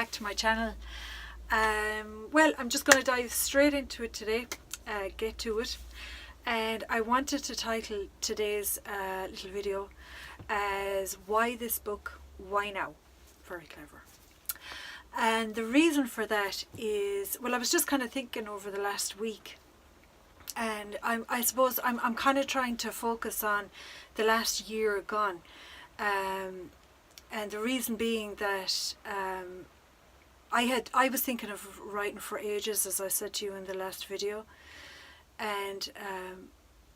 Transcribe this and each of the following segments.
back to my channel. Well, I'm just going to dive straight into it today, get to it. And I wanted to title today's little video as Why This Book, Why Now? Very clever. And the reason for that is, well, I was just kind of thinking over the last week, and I suppose I'm kind of trying to focus on the last year gone. And the reason being that I was thinking of writing for ages, as I said to you in the last video, and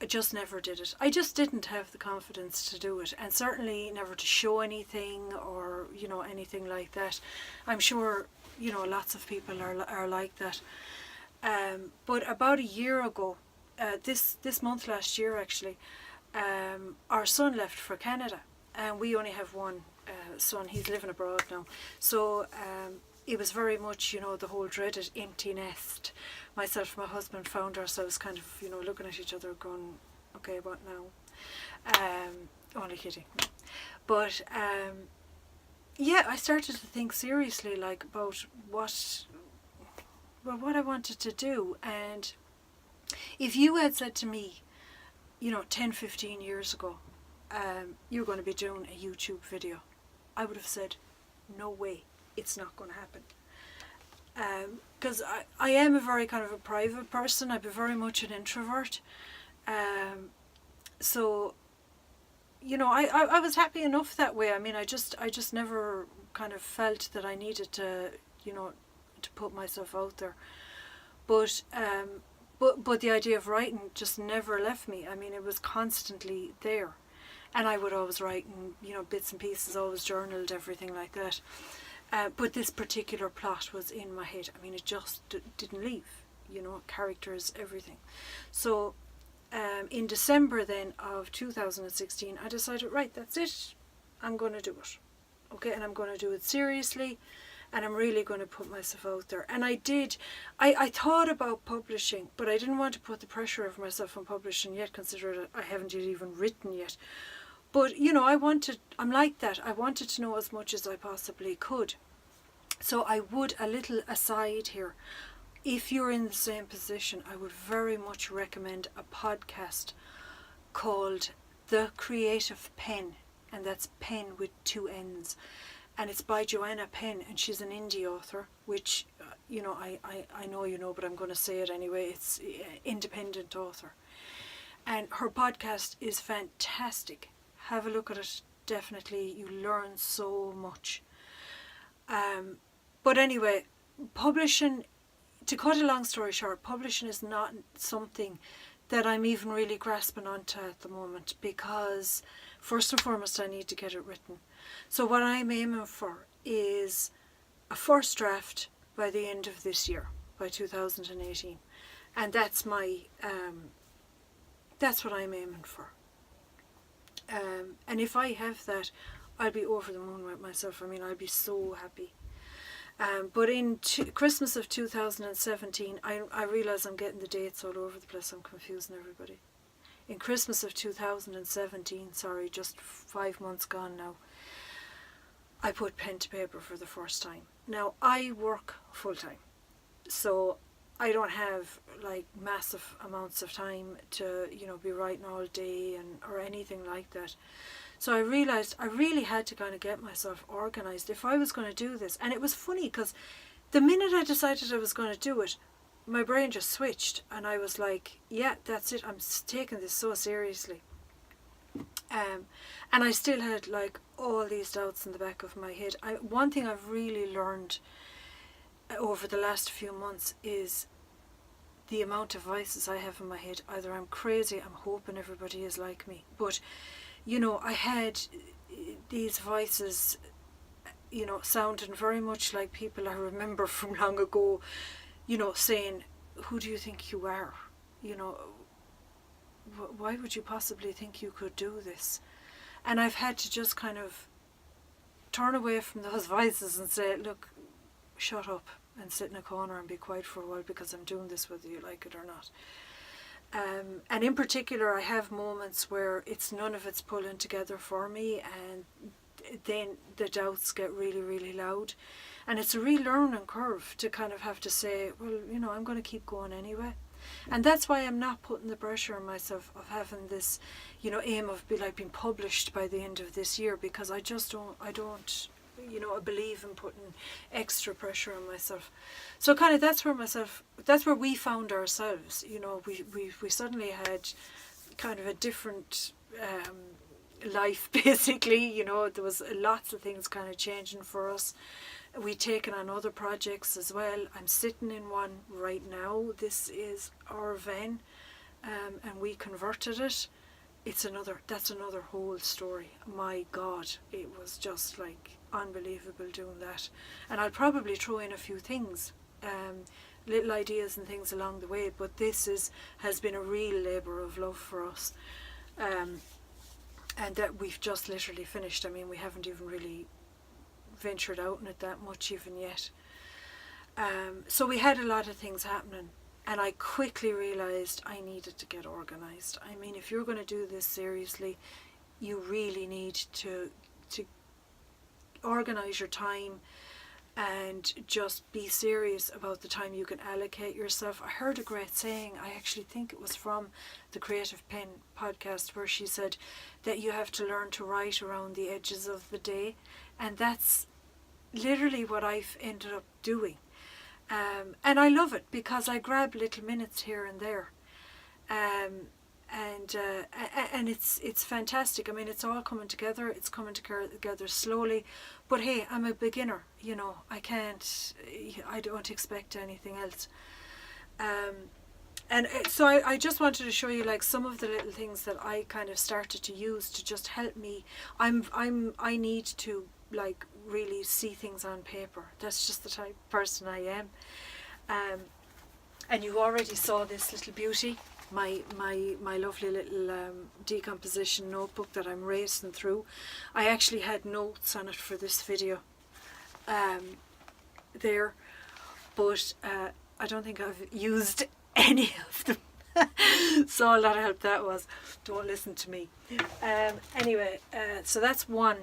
I just never did it. I just didn't have the confidence to do it, and certainly never to show anything or anything like that. I'm sure lots of people are like that. But about a year ago, this month last year actually, our son left for Canada, and we only have one son. He's living abroad now, so it was very much the whole dreaded empty nest. Myself and my husband found ourselves kind of looking at each other going, okay, what now? Only kidding. But yeah, I started to think seriously about what I wanted to do. And if you had said to me 10-15 years ago, you're going to be doing a YouTube video, I would have said, no way, it's not going to happen. Because I am a very kind of a private person. I'm very much an introvert. So I was happy enough that way. I mean, I just never kind of felt that I needed to to put myself out there. But the idea of writing just never left me. I mean, it was constantly there. And I would always write bits and pieces, always journaled, everything like that. But this particular plot was in my head. I mean, it just didn't leave, characters, everything. So in December then of 2016, I decided, right, that's it. I'm going to do it. Okay, and I'm going to do it seriously. And I'm really going to put myself out there. And I did. I thought about publishing, but I didn't want to put the pressure of myself on publishing yet, considering I haven't even written yet. But, I'm like that. I wanted to know as much as I possibly could. So I would, a little aside here, if you're in the same position, I would very much recommend a podcast called The Creative Pen. And that's pen with 2 N's. And it's by Joanna Penn, and she's an indie author, which, I know but I'm going to say it anyway. It's independent author. And her podcast is fantastic. Have a look at it, definitely. You learn so much. But anyway, publishing, to cut a long story short, publishing is not something that I'm even really grasping onto at the moment, because first and foremost I need to get it written. So what I'm aiming for is a first draft by the end of this year, by 2018. And that's my, that's what I'm aiming for. And if I have that, I'll be over the moon with myself. I mean, I'll be so happy. But in Christmas of 2017, I realise I'm getting the dates all over the place. I'm confusing everybody. In Christmas of 2017, sorry, just 5 months gone now, I put pen to paper for the first time. Now, I work full-time, so I don't have massive amounts of time to be writing all day or anything like that. So I realised I really had to kind of get myself organised if I was going to do this. And it was funny because the minute I decided I was going to do it, my brain just switched, and I was like, yeah, that's it, I'm taking this so seriously. And I still had all these doubts in the back of my head. One thing I've really learned over the last few months is the amount of voices I have in my head. Either I'm crazy, I'm hoping everybody is like me, but I had these voices sounding very much like people I remember from long ago, saying, who do you think you are? Why would you possibly think you could do this? And I've had to just kind of turn away from those voices and say, look, shut up and sit in a corner and be quiet for a while, because I'm doing this whether you like it or not. And in particular, I have moments where none of it's pulling together for me, and then the doubts get really, really loud. And it's a real learning curve to kind of have to say, well, you know, I'm going to keep going anyway. And that's why I'm not putting the pressure on myself of having this, you know, aim of being published by the end of this year, because I don't, you know, I believe in putting extra pressure on myself. So kind of that's where we found ourselves, you know, we suddenly had kind of a different life, basically, you know, there was lots of things kind of changing for us. We'd taken on other projects as well. I'm sitting in one right now. This is our van, and we converted it. That's another whole story. My God, it was just like unbelievable doing that. And I'll probably throw in a few things, little ideas and things along the way, but this has been a real labour of love for us. And that we've just literally finished. I mean, we haven't even really ventured out in it that much even yet. So we had a lot of things happening, and I quickly realised I needed to get organised. I mean, if you're going to do this seriously, you really need to organise your time and just be serious about the time you can allocate yourself. I heard a great saying, I actually think it was from the Creative Pen podcast, where she said that you have to learn to write around the edges of the day, and that's literally what I've ended up doing. And I love it because I grab little minutes here and there. And it's fantastic. I mean, it's all coming together. It's coming together slowly. But hey, I'm a beginner, you know. I don't expect anything else. And so I just wanted to show you like some of the little things that I kind of started to use to just help me. I need to like really see things on paper. That's just the type of person I am. And you already saw this little beauty, my lovely little decomposition notebook that I'm racing through. I actually had notes on it for this video there, but I don't think I've used any of them. So a lot of help that was. Don't listen to me. Anyway, so that's one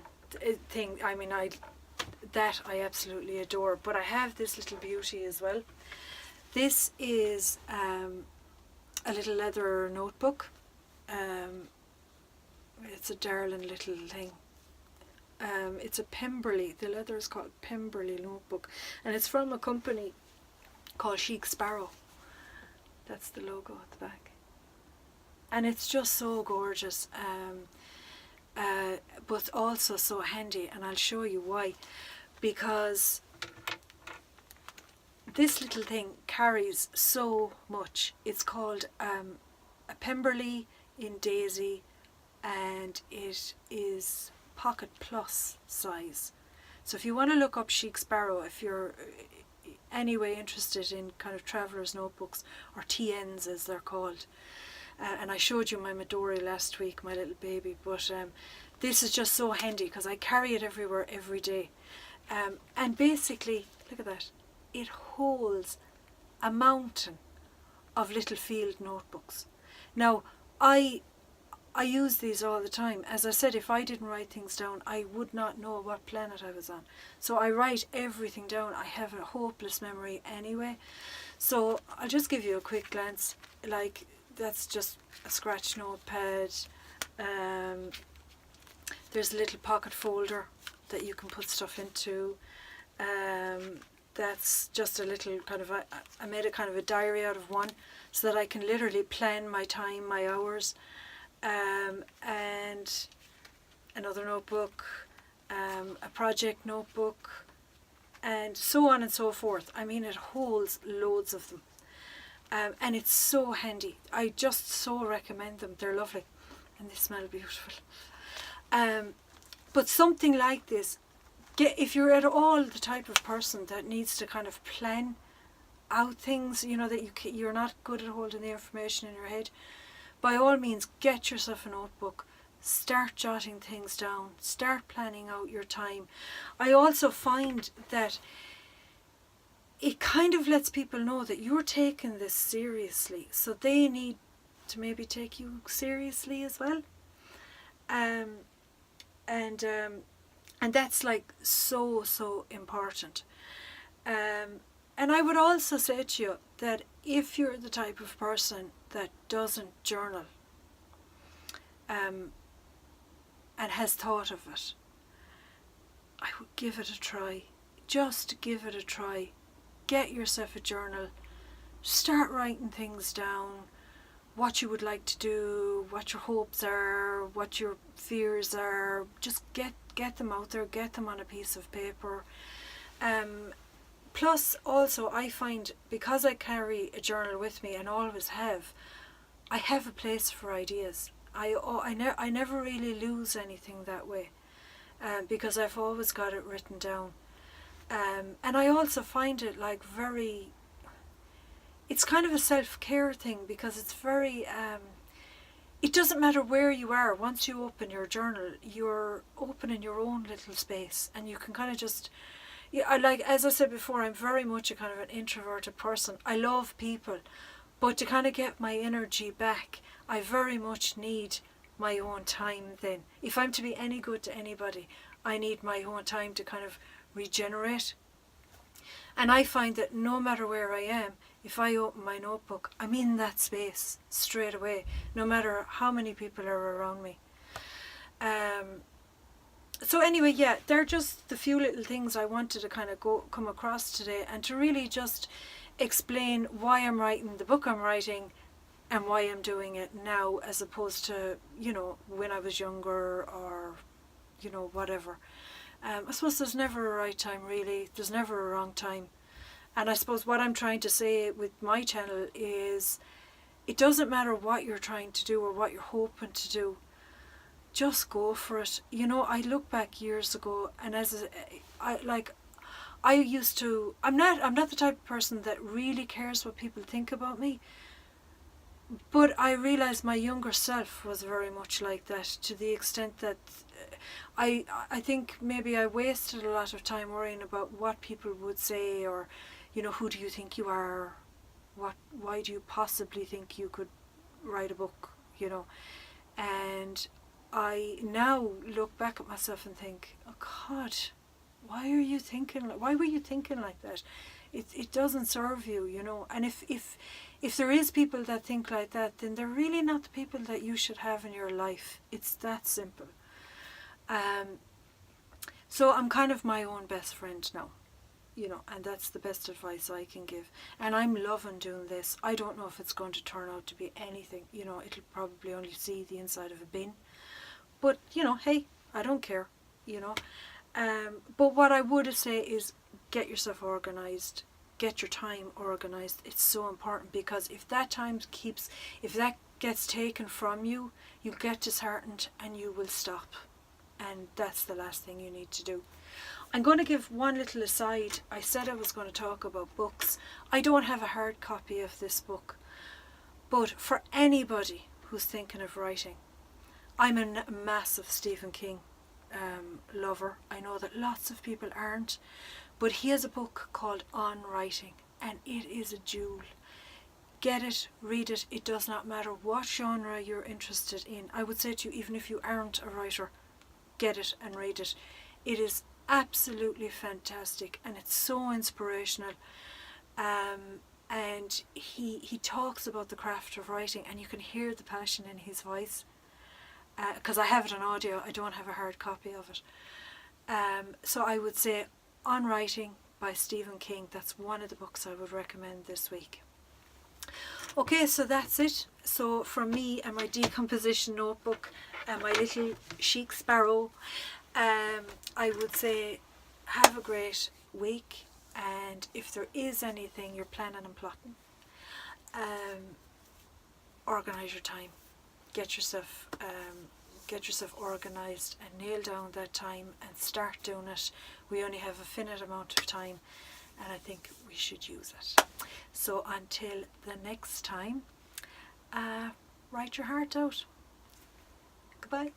thing. I mean, I absolutely adore. But I have this little beauty as well. This is a little leather notebook. It's a darling little thing. It's a Pemberley. The leather is called Pemberley notebook, and it's from a company called Chic Sparrow. That's the logo at the back, and it's just so gorgeous. But also so handy, and I'll show you why. Because this little thing carries so much. It's called a Pemberley in Daisy, and it is Pocket Plus size. So if you want to look up Chic Sparrow, if you're anyway interested in kind of traveller's notebooks, or TNs as they're called, and I showed you my Midori last week, my little baby, but this is just so handy because I carry it everywhere every day. And basically, look at that, it holds a mountain of little field notebooks. Now, I use these all the time. As I said, if I didn't write things down, I would not know what planet I was on. So I write everything down. I have a hopeless memory anyway. So I'll just give you a quick glance. Like, that's just a scratch notepad. There's a little pocket folder that you can put stuff into. That's just a little kind of I made a kind of a diary out of one, so that I can literally plan my time, my hours. And another notebook, a project notebook, and so on and so forth. I mean, it holds loads of them, and it's so handy. I just so recommend them. They're lovely, and they smell beautiful. But something like this, if you're at all the type of person that needs to kind of plan out things, you know, that you're not good at holding the information in your head, by all means, get yourself a notebook, start jotting things down, start planning out your time. I also find that it kind of lets people know that you're taking this seriously, so they need to maybe take you seriously as well. And that's like so, so important. And I would also say to you that if you're the type of person that doesn't journal and has thought of it, I would give it a try. Just give it a try. Get yourself a journal. Start writing things down. What you would like to do, what your hopes are, what your fears are. Just get them out there. Get them on a piece of paper. Plus, also, I find because I carry a journal with me and always have, I have a place for ideas. I never really lose anything that way, because I've always got it written down. And I also find it like very, it's kind of a self-care thing, because it's very, it doesn't matter where you are. Once you open your journal, you're opening your own little space, and you can kind of just, yeah, I like, as I said before, I'm very much a kind of an introverted person. I love people, but to kind of get my energy back, I very much need my own time then. If I'm to be any good to anybody, I need my own time to kind of regenerate. And I find that no matter where I am, if I open my notebook, I'm in that space straight away, no matter how many people are around me. So anyway, yeah, they're just the few little things I wanted to kind of come across today, and to really just explain why I'm writing the book I'm writing and why I'm doing it now, as opposed to, you know, when I was younger, or, you know, whatever. I suppose there's never a right time, really. There's never a wrong time. And I suppose what I'm trying to say with my channel is, it doesn't matter what you're trying to do or what you're hoping to do. Just go for it. You know, I look back years ago, and I used to, I'm not the type of person that really cares what people think about me. But I realised my younger self was very much like that, to the extent that I think maybe I wasted a lot of time worrying about what people would say, or, you know, who do you think you are? Why do you possibly think you could write a book? You know, and I now look back at myself and think, oh God, why were you thinking like that? It doesn't serve you, you know. And if there is people that think like that, then they're really not the people that you should have in your life. It's that simple. So I'm kind of my own best friend now, you know, and that's the best advice I can give. And I'm loving doing this. I don't know if it's going to turn out to be anything, you know. It'll probably only see the inside of a bin. But, you know, hey, I don't care, you know. But what I would say is, get yourself organised. Get your time organised. It's so important, because if that gets taken from you, you get disheartened and you will stop. And that's the last thing you need to do. I'm going to give one little aside. I said I was going to talk about books. I don't have a hard copy of this book. But for anybody who's thinking of writing, I'm a massive Stephen King lover. I know that lots of people aren't, but he has a book called On Writing, and it is a jewel. Get it, read it. It does not matter what genre you're interested in. I would say to you, even if you aren't a writer, get it and read it. It is absolutely fantastic, and it's so inspirational. And he talks about the craft of writing, and you can hear the passion in his voice. Because I have it on audio, I don't have a hard copy of it. So I would say On Writing by Stephen King. That's one of the books I would recommend this week. Okay, so that's it. So from me and my decomposition notebook and my little chic sparrow, I would say have a great week. And if there is anything you're planning and plotting, organise your time. Get yourself organised and nail down that time and start doing it. We only have a finite amount of time, and I think we should use it. So until the next time, write your heart out. Goodbye.